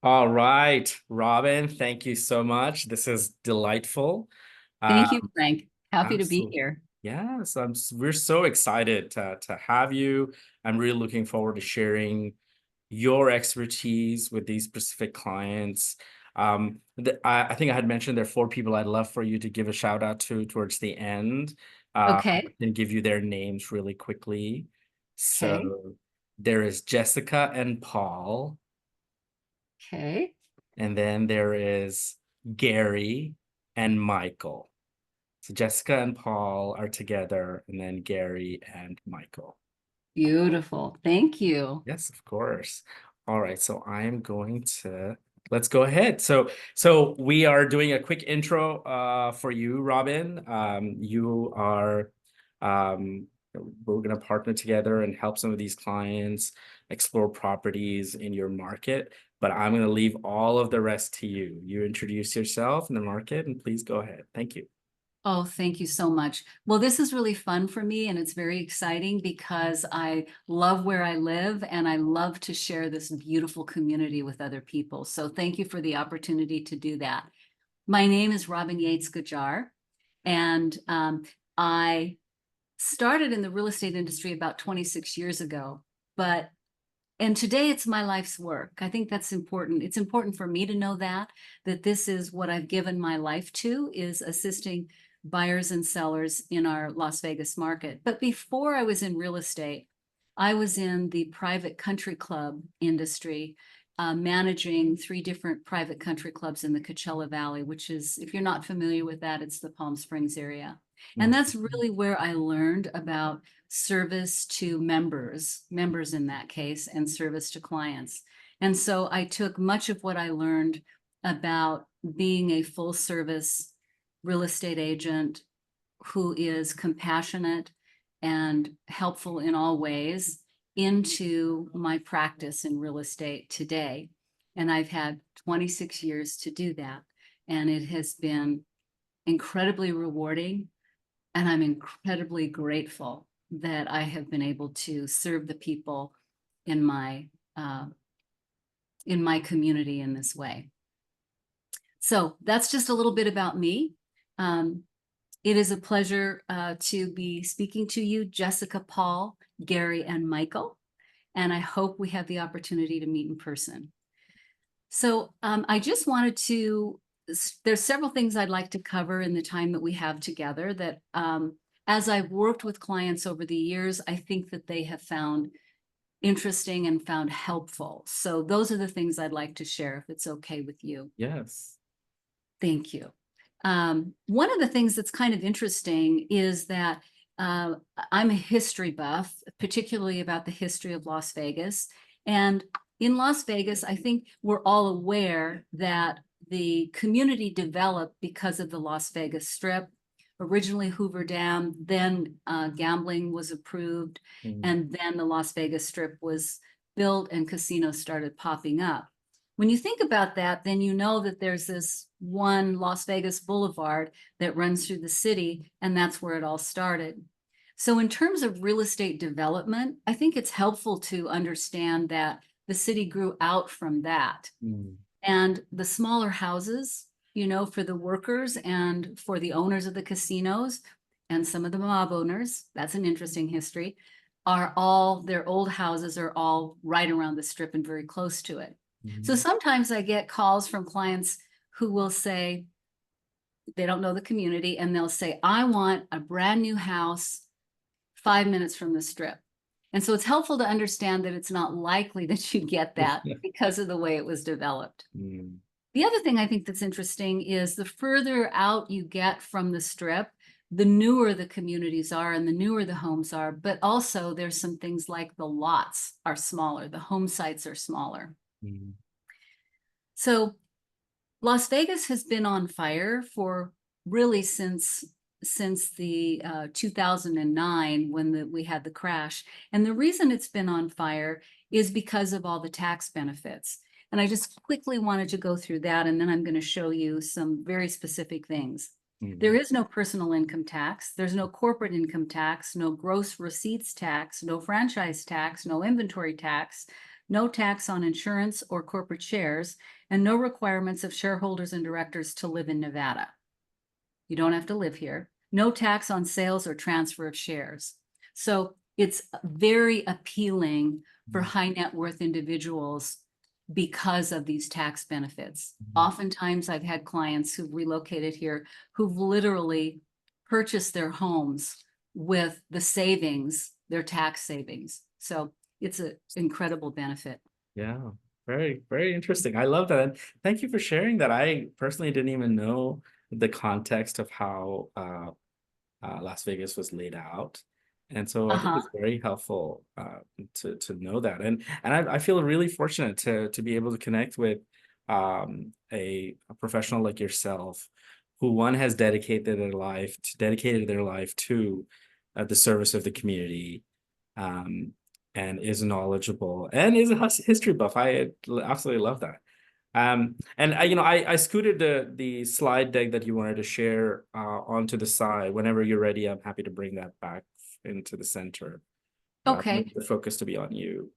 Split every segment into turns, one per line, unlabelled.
All right, Robin, thank you so much. This is delightful. Uh,
Thank you, Frank. Happy to be
absolutely.
here.
Yes, we're so excited to have you. I'm really looking forward to sharing your expertise with these specific clients. I think I had mentioned there are four people I'd love for you to give a shout out to towards the end,
Okay.
and give you their names really quickly.
Okay.
So there is Jessica and Paul.
Okay.
And then there is Gary and Michael. So Jessica and Paul are together, and then Gary and Michael.
Beautiful. Thank you.
Yes, of course. All right, so I'm going to let's go ahead. So we are doing a quick intro for you, Robin. You are we're going to partner together and help some of these clients explore properties in your market, but I'm going to leave all of the rest to you. You introduce yourself in the market and please go ahead. Thank you.
Oh, thank you so much. Well, this is really fun for me and it's very exciting because I love where I live and I love to share this beautiful community with other people. So thank you for the opportunity to do that. My name is Robyn Yates Gajjar, and I started in the real estate industry about 26 years ago, but and today it's my life's work. I think that's important. It's important for me to know that this is what I've given my life to, is assisting buyers and sellers in our Las Vegas market. But before I was in real estate, I was in the private country club industry, managing three different private country clubs in the Coachella Valley, which is, if you're not familiar with that, it's the Palm Springs area. And that's
Mhm.
really where I learned about service to members in that case, and service to clients. And so I took much of what I learned about being a full service real estate agent who is compassionate and helpful in all ways into my practice in real estate today. And I've had 26 years to do that. And it has been incredibly rewarding. And I'm incredibly grateful that I have been able to serve the people in my uh, in my community in this way. So that's just a little bit about me. Um, it is a pleasure to be speaking to you, Jessica, Paul, Gary, and Michael. And I hope we have the opportunity to meet in person. So I just wanted to, there's several things I'd like to cover in the time that we have together that as I've worked with clients over the years, I think that they have found interesting and found helpful. So those are the things I'd like to share if it's okay with you.
Yes.
Thank you. One of the things that's kind of interesting is that uh, I'm a history buff, particularly about the history of Las Vegas. And in Las Vegas, I think we're all aware that the community developed because of the Las Vegas Strip. Originally Hoover Dam, then gambling was approved,
Mhm.
and then the Las Vegas Strip was built and casinos started popping up. When you think about that, then you know that there's this one Las Vegas Boulevard that runs through the city, and that's where it all started. So in terms of real estate development, I think it's helpful to understand that the city grew out from that.
Mhm.
And the smaller houses, for the workers and for the owners of the casinos and some of the mob owners, that's an interesting history, their old houses are all right around the strip and very close to it. So
Mhm.
sometimes I get calls from clients who will say, they don't know the community, and they'll say, I want a brand new house 5 minutes from the strip. And so it's helpful to understand that it's not likely that you get that because of the way it was developed.
Mhm.
The other thing I think that's interesting is the further out you get from the strip, the newer the communities are and the newer the homes are, but also there's some things like the lots are smaller, the home sites are smaller.
Mhm.
So Las Vegas has been on fire for really since the 2009 when we had the crash. And the reason it's been on fire is because of all the tax benefits. And I just quickly wanted to go through that, and then I'm going to show you some very specific things. There
Mhm.
is no personal income tax. There's no corporate income tax, no gross receipts tax, no franchise tax, no inventory tax, no tax on insurance or corporate shares, and no requirements of shareholders and directors to live in Nevada. You don't have to live here. No tax on sales or transfer of shares. So it's very appealing for high net worth individuals because of these tax benefits. Oftentimes I've had clients who've relocated here who've literally purchased their homes with the savings, their tax savings. So it's an incredible benefit.
Yeah, very, very interesting. I love that. And thank you for sharing that. I personally didn't even know the context of how Las Vegas was laid out. And so I think
Uh-huh.
it's very helpful to know that. And I feel really fortunate to be able to connect with a professional like yourself, who one has dedicated their life to the service of the community, um, and is knowledgeable and is a history buff. I absolutely love that. And I scooted the slide deck that you wanted to share onto the side. Whenever you're ready, I'm happy to bring that back into the center.
Okay.
The focus to be on you.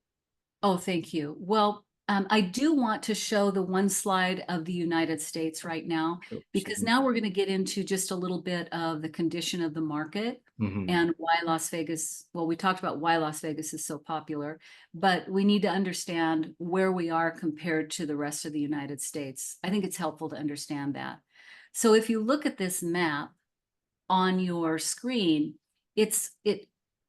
Oh, thank you. Well, I do want to show the one slide of the United States right now,
Oh,
because now we're going to get into just a little bit of the condition of the market and why Las Vegas, well, we talked about why Las Vegas is so popular, but we need to understand where we are compared to the rest of the United States. I think it's helpful to understand that. So if you look at this map on your screen, it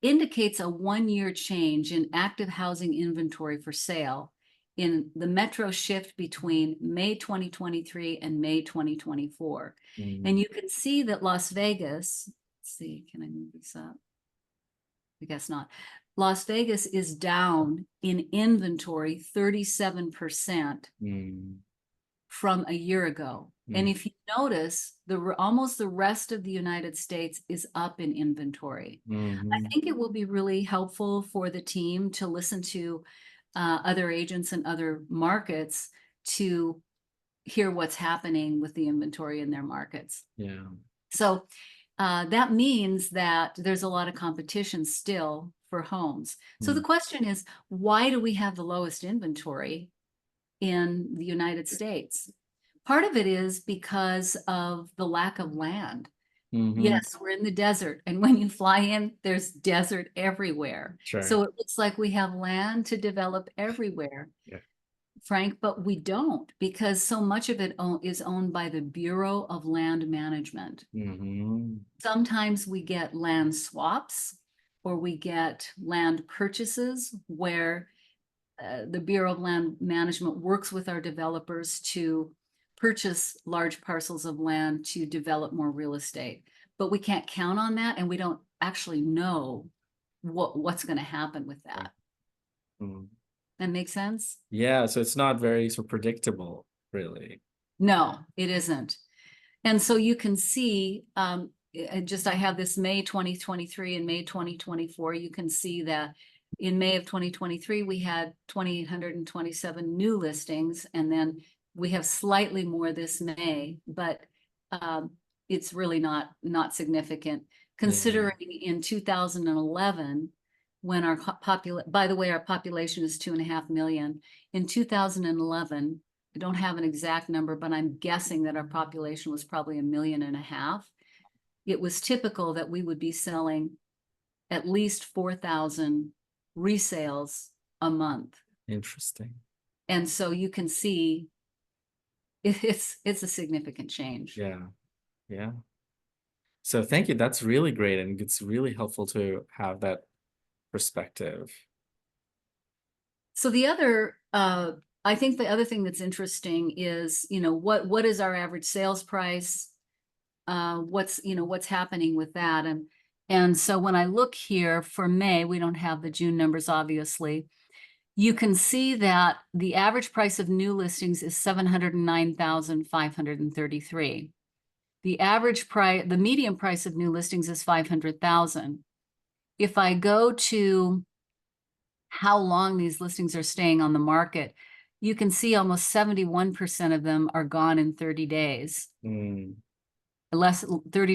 indicates a 1-year change in active housing inventory for sale in the metro shift between May 2023 and May 2024. And you can see that Las Vegas, let's see, can I move this up? I guess not. Las Vegas is down in inventory 37% from a year ago. And if you notice, almost the rest of the United States is up in inventory. I think it will be really helpful for the team to listen to other agents and other markets to hear what's happening with the inventory in their markets.
Yeah.
So that means that there's a lot of competition still for homes. So the question is, why do we have the lowest inventory in the United States? Part of it is because of the lack of land. Yes, we're in the desert, and when you fly in, there's desert everywhere.
Sure.
So it looks like we have land to develop everywhere,
Yeah.
Frank, but we don't, because so much of it is owned by the Bureau of Land Management. Sometimes we get land swaps, or we get land purchases where the Bureau of Land Management works with our developers to purchase large parcels of land to develop more real estate. But we can't count on that, and we don't actually know what's going to happen with that. That makes sense?
Yeah, so it's not very so predictable, really.
No, it isn't. And so you can see, I have this May 2023 and May 2024. You can see that in May of 2023, we had 2,827 new listings, and then we have slightly more this May, but it's really not significant, considering in 2011, when our by the way, our population is 2.5 million. In 2011, I don't have an exact number, but I'm guessing that our population was probably 1.5 million. It was typical that we would be selling at least 4,000 resales a month.
Interesting.
And so you can see it's a significant change.
Yeah. Yeah. So thank you. That's really great. And it's really helpful to have that perspective.
So the other, I think the other thing that's interesting is, what is our average sales price? What's happening with that? And so when I look here for May, we don't have the June numbers, obviously. You can see that the average price of new listings is $709,533. The average price, the median price of new listings is $500,000. If I go to how long these listings are staying on the market, you can see almost 71% of them are gone in 30 days. 30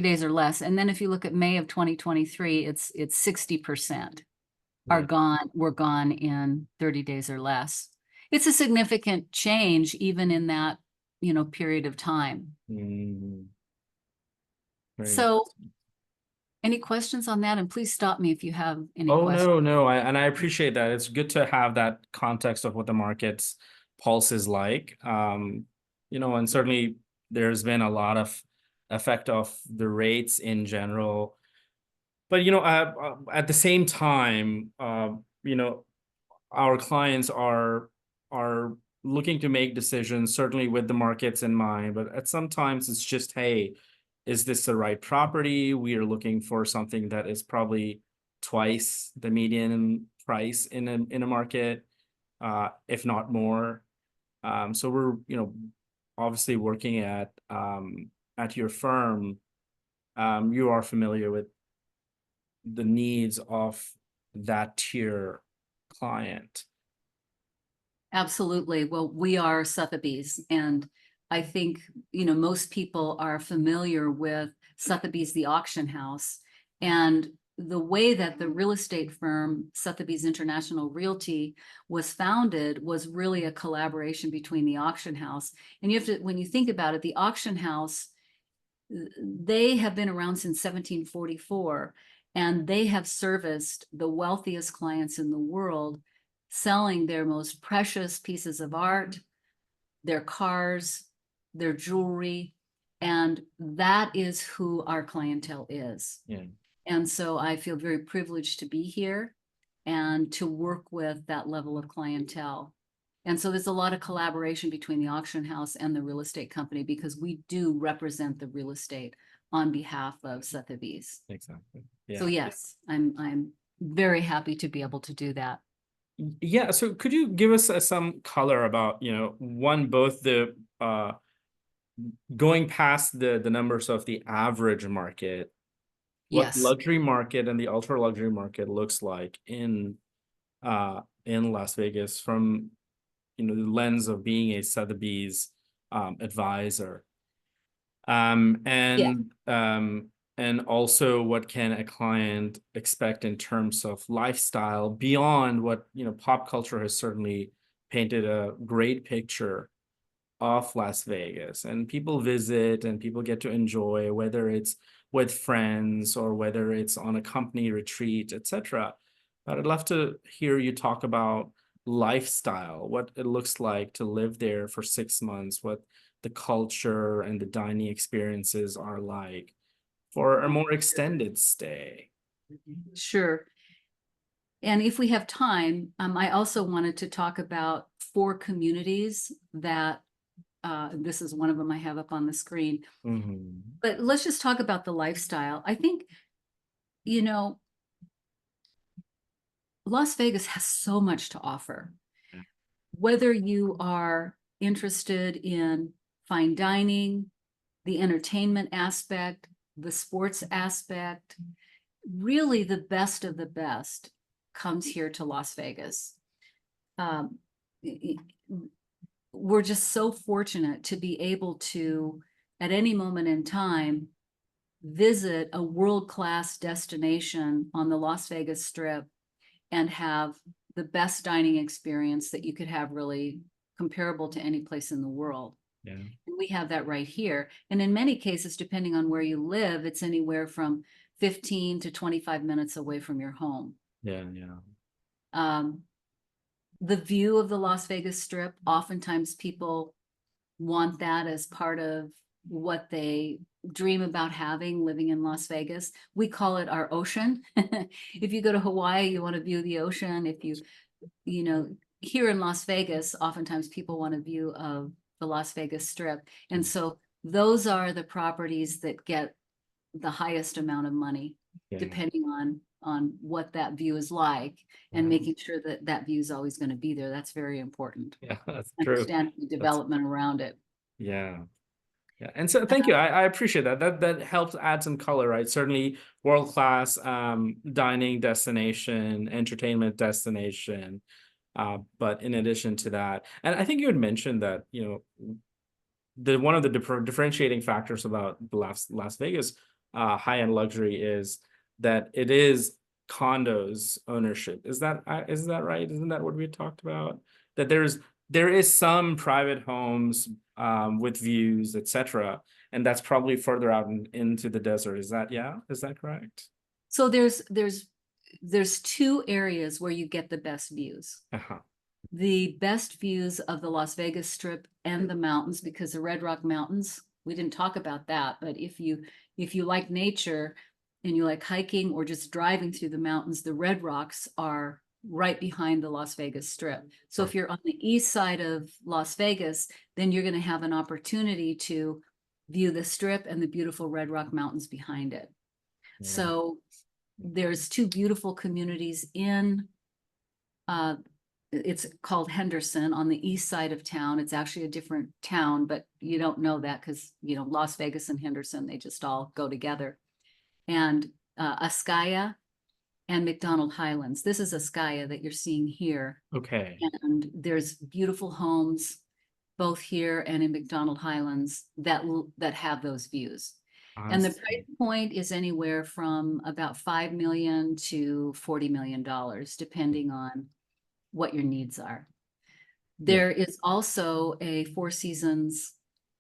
days or less. And then if you look at May of 2023, it's 60%. are
Yeah.
were gone in 30 days or less. It's a significant change even in that, period of time.
Mm, very.
So any questions on that? And please stop me if you have any
Oh,
questions.
no. I appreciate that. It's good to have that context of what the market's pulse is like. And certainly there's been a lot of effect of the rates in general. But at the same time, our clients are looking to make decisions, certainly with the markets in mind. But at sometimes it's just, hey, is this the right property? We are looking for something that is probably twice the median price in a market, if not more. So we're obviously working at your firm. You are familiar with the needs of that tier client.
Absolutely. Well, we are Sotheby's, and I think, most people are familiar with Sotheby's, the auction house. And the way that the real estate firm Sotheby's International Realty was founded was really a collaboration between the auction house. And you have to, when you think about it, the auction house, they have been around since 1744, and they have serviced the wealthiest clients in the world, selling their most precious pieces of art, their cars, their jewelry, and that is who our clientele is.
Yeah.
And so I feel very privileged to be here and to work with that level of clientele. And so there's a lot of collaboration between the auction house and the real estate company because we do represent the real estate on behalf of Sotheby's.
Exactly.
So
Yeah.
yes, I'm very happy to be able to do that.
Yeah. So could you give us some color about, both the going past the numbers of the average market, what
Yes.
luxury market and the ultra luxury market looks like in Las Vegas from, the lens of being a Sotheby's advisor. Um,
Yeah.
and um, and also what can a client expect in terms of lifestyle beyond what, pop culture has certainly painted a great picture of Las Vegas, and people visit and people get to enjoy, whether it's with friends or whether it's on a company retreat, etc. But I'd love to hear you talk about lifestyle, what it looks like to live there for 6 months, what the culture and the dining experiences are like for a more extended stay.
Sure. And if we have time, I also wanted to talk about 4 communities that this is one of them I have up on the screen.
Mhm.
But let's just talk about the lifestyle. I think, you know, Las Vegas has so much to offer.
Yeah.
Whether you are interested in fine dining, the entertainment aspect, the sports aspect, really the best of the best comes here to Las Vegas. Um, we're just so fortunate to be able to, at any moment in time, visit a world-class destination on the Las Vegas Strip and have the best dining experience that you could have, really comparable to any place in the world.
Yeah.
And we have that right here. And in many cases, depending on where you live, it's anywhere from 15 to 25 minutes away from your home.
Yeah. Yeah.
Um, the view of the Las Vegas Strip, oftentimes people want that as part of what they dream about having living in Las Vegas. We call it our ocean. If you go to Hawaii, you want to view the ocean. If here in Las Vegas, oftentimes people want a view of the Las Vegas Strip. And so those are the properties that get the highest amount of money,
Yeah.
depending on what that view is like, and
Yeah.
making sure that that view is always going to be there. That's very important.
Yeah. That's true.
Understand the
That's
development around it.
Yeah. Yeah, and so thank you. I appreciate that. That helps add some color, right? Certainly world-class dining destination, entertainment destination. But in addition to that, and I think you had mentioned that, the one of the differentiating factors about the Las Vegas high-end luxury is that it is condos ownership. Is that right? Isn't that what we talked about? That there is some private homes with views, etc. And that's probably further out into the desert. Is that correct?
So there's two areas where you get the best views.
Uh-huh.
The best views of the Las Vegas Strip and the mountains, because the Red Rock Mountains, we didn't talk about that, but if you like nature and you like hiking or just driving through the mountains, the Red Rocks are right behind the Las Vegas Strip. So if you're on the east side of Las Vegas, then you're going to have an opportunity to view the Strip and the beautiful Red Rock Mountains behind it.
Yeah.
So there's two beautiful communities in it's called Henderson on the east side of town. It's actually a different town, but you don't know that because, you know, Las Vegas and Henderson, they just all go together. And Ascaya and McDonald Highlands. This is Ascaya that you're seeing here.
Okay.
And there's beautiful homes both here and in McDonald Highlands that have those views. And the price point is anywhere from about $5 million to $40 million, depending on what your needs are. There is also a Four Seasons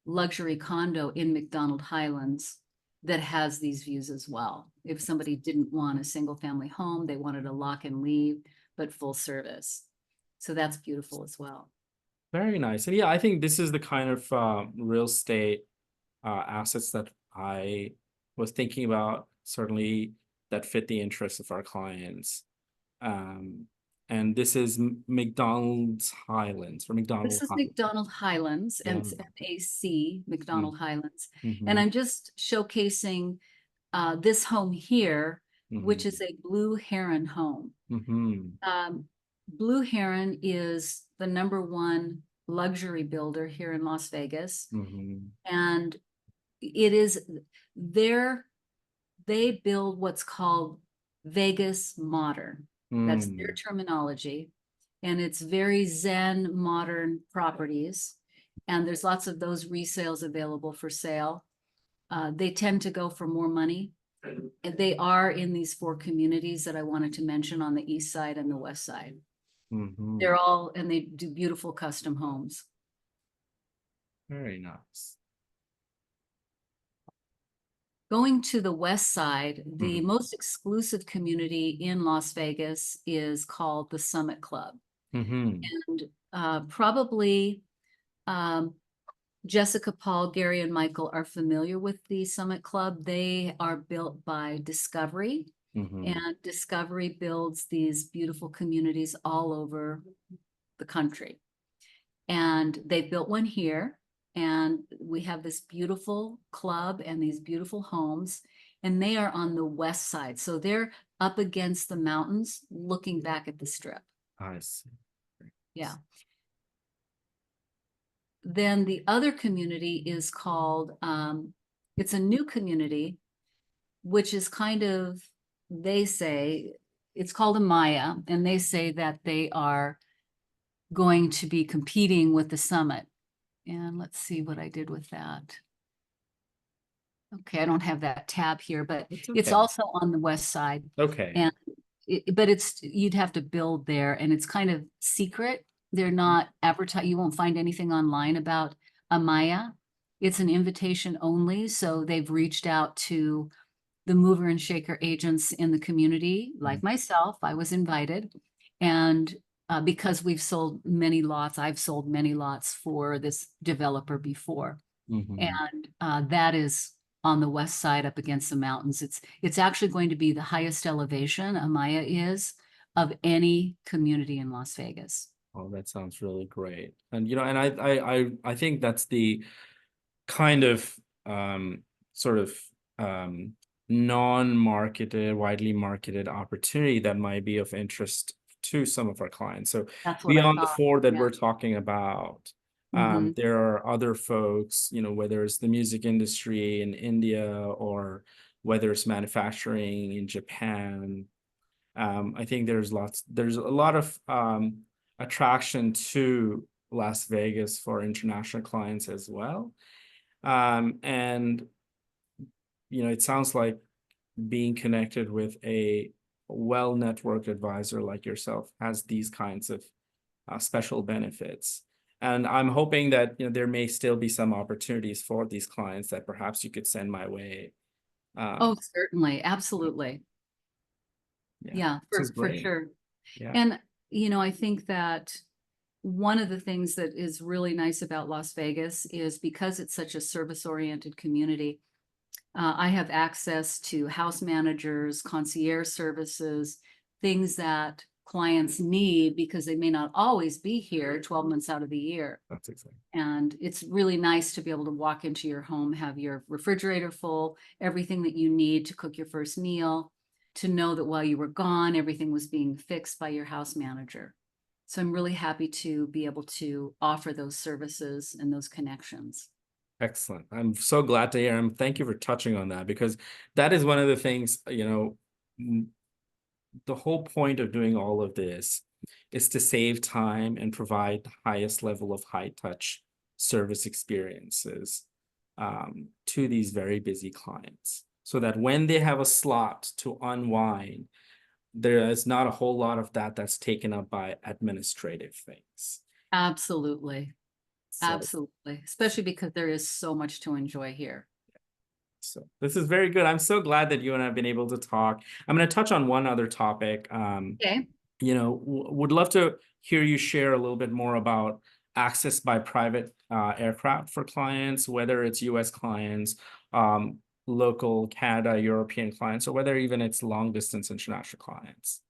luxury condo in McDonald Highlands that has these views as well. If somebody didn't want a single family home, they wanted a lock and leave, but full service. So that's beautiful as well.
Very nice. And yeah, I think this is the kind of real estate assets that I was thinking about, certainly that fit the interests of our clients. And this is McDonald's Highlands or McDonald
This is
Highlands.
McDonald Highlands, and it's MAC, McDonald Highlands. And I'm just showcasing this home here, which is a Blue Heron home. Blue Heron is the #1 luxury builder here in Las Vegas. And it is they build what's called Vegas modern. That's their terminology. And it's very Zen modern properties. And there's lots of those resales available for sale. They tend to go for more money. And they are in these 4 communities that I wanted to mention on the east side and the west side. They're all, and they do beautiful custom homes.
Very nice.
Going to the west side, the most exclusive community in Las Vegas is called the Summit Club. And probably Jessica, Paul, Gary, and Michael are familiar with the Summit Club. They are built by Discovery, and Discovery builds these beautiful communities all over the country. And they built one here. And we have this beautiful club and these beautiful homes, and they are on the west side. So they're up against the mountains, looking back at the Strip.
I see.
Yeah. Then the other community is called, it's a new community, which is kind of, they say, it's called Amaya, and they say that they are going to be competing with the Summit. And let's see what I did with that. Okay, I don't have that tab here, but it's also on the west side.
Okay.
And but you'd have to build there, and it's kind of secret. They're not advertised. You won't find anything online about Amaya. It's an invitation only. So they've reached out to the mover and shaker agents in the community, like myself. I was invited, and because we've sold many lots, I've sold many lots for this developer before. And that is on the west side up against the mountains. It's actually going to be the highest elevation, Amaya is, of any community in Las Vegas.
Oh, that sounds really great. And you know, and I think that's the kind of sort of non-marketed, widely marketed opportunity that might be of interest to some of our clients. So beyond the 4 that we're talking about, there are other folks, you know, whether it's the music industry in India or whether it's manufacturing in Japan. I think there's a lot of attraction to Las Vegas for international clients as well. And, you know, it sounds like being connected with a well-networked advisor like yourself has these kinds of special benefits. And I'm hoping that there may still be some opportunities for these clients that perhaps you could send my way.
Oh, certainly. Absolutely.
Yeah,
Yeah,
this is
for
great.
sure.
Yeah.
And, I think that one of the things that is really nice about Las Vegas is because it's such a service-oriented community, I have access to house managers, concierge services, things that clients need because they may not always be here 12 months out of the year.
That's exactly.
And it's really nice to be able to walk into your home, have your refrigerator full, everything that you need to cook your first meal, to know that while you were gone, everything was being fixed by your house manager. So I'm really happy to be able to offer those services and those connections.
Excellent. I'm so glad to hear. And thank you for touching on that, because that is one of the things, the whole point of doing all of this is to save time and provide the highest level of high touch service experiences to these very busy clients, so that when they have a slot to unwind, there is not a whole lot of that's taken up by administrative things.
Absolutely.
So,
Absolutely. Especially because there is so much to enjoy here.
so this is very good. I'm so glad that you and I have been able to talk. I'm going to touch on one other topic.
Okay.
Would love to hear you share a little bit more about access by private aircraft for clients, whether it's US clients, local Canada, European clients, or whether even it's long distance international clients.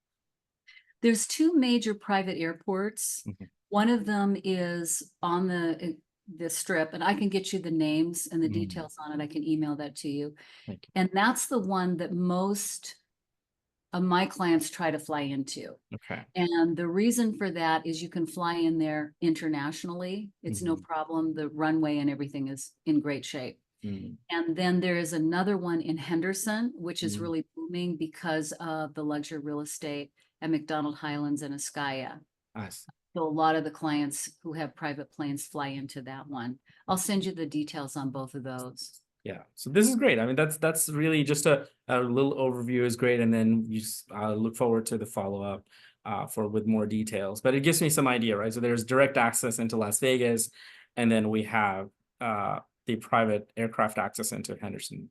There's two major private airports.
Mhm.
One of them is on the strip, and I can get you the names and the details on it. I can email that to you.
Thank
And that's the one that most of my clients try to fly into.
you. Okay.
And the reason for that is you can fly in there internationally. It's no
Mhm.
problem. The runway and everything is in great shape.
Mhm.
And then there is another one in Henderson, which is
Mhm.
really booming because of the luxury real estate at McDonald Highlands and Ascaya.
I see.
So a lot of the clients who have private planes fly into that one. I'll send you the details on both of those.
Yeah, so this is great. I mean, that's really just a little overview is great, and then you look forward to the follow-up with more details. But it gives me some idea, right? So there's direct access into Las Vegas, and then we have the private aircraft access into Henderson.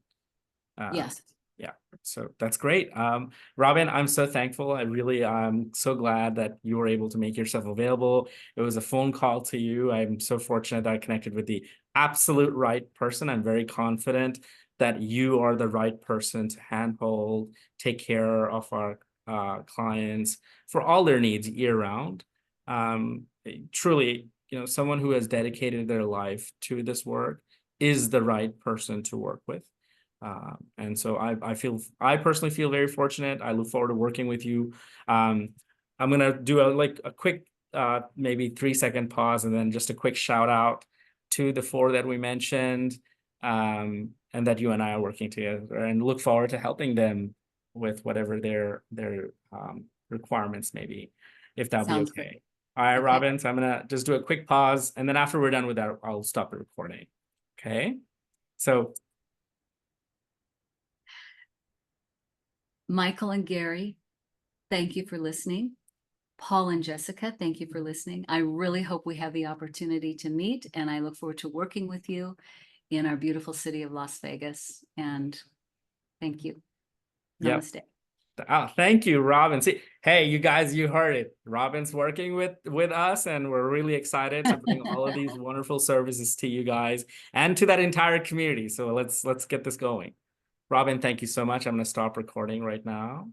Yes.
Yeah, so that's great. Robyn, I'm so thankful. I'm so glad that you were able to make yourself available. It was a phone call to you. I'm so fortunate that I connected with the absolute right person. I'm very confident that you are the right person to handhold, take care of our clients for all their needs year round. Truly, someone who has dedicated their life to this work is the right person to work with. And so I personally feel very fortunate. I look forward to working with you. I'm gonna do a quick maybe 3-second pause, and then just a quick shout out to the 4 that we mentioned, and that you and I are working together, and look forward to helping them with whatever their requirements may be, if that'll be
Sounds good.
okay. All right,
Okay.
Robyn. So I'm gonna just do a quick pause, and then after we're done with that, I'll stop the recording. Okay. So
Michael and Gary, thank you for listening. Paul and Jessica, thank you for listening. I really hope we have the opportunity to meet, and I look forward to working with you in our beautiful city of Las Vegas. And thank you.
yep.
Namaste.
Thank you, Robyn. See, hey, you guys, you heard it. Robyn's working with us, and we're really excited to bring all of these wonderful services to you guys and to that entire community. So let's get this going. Robyn, thank you so much. I'm going to stop recording right now.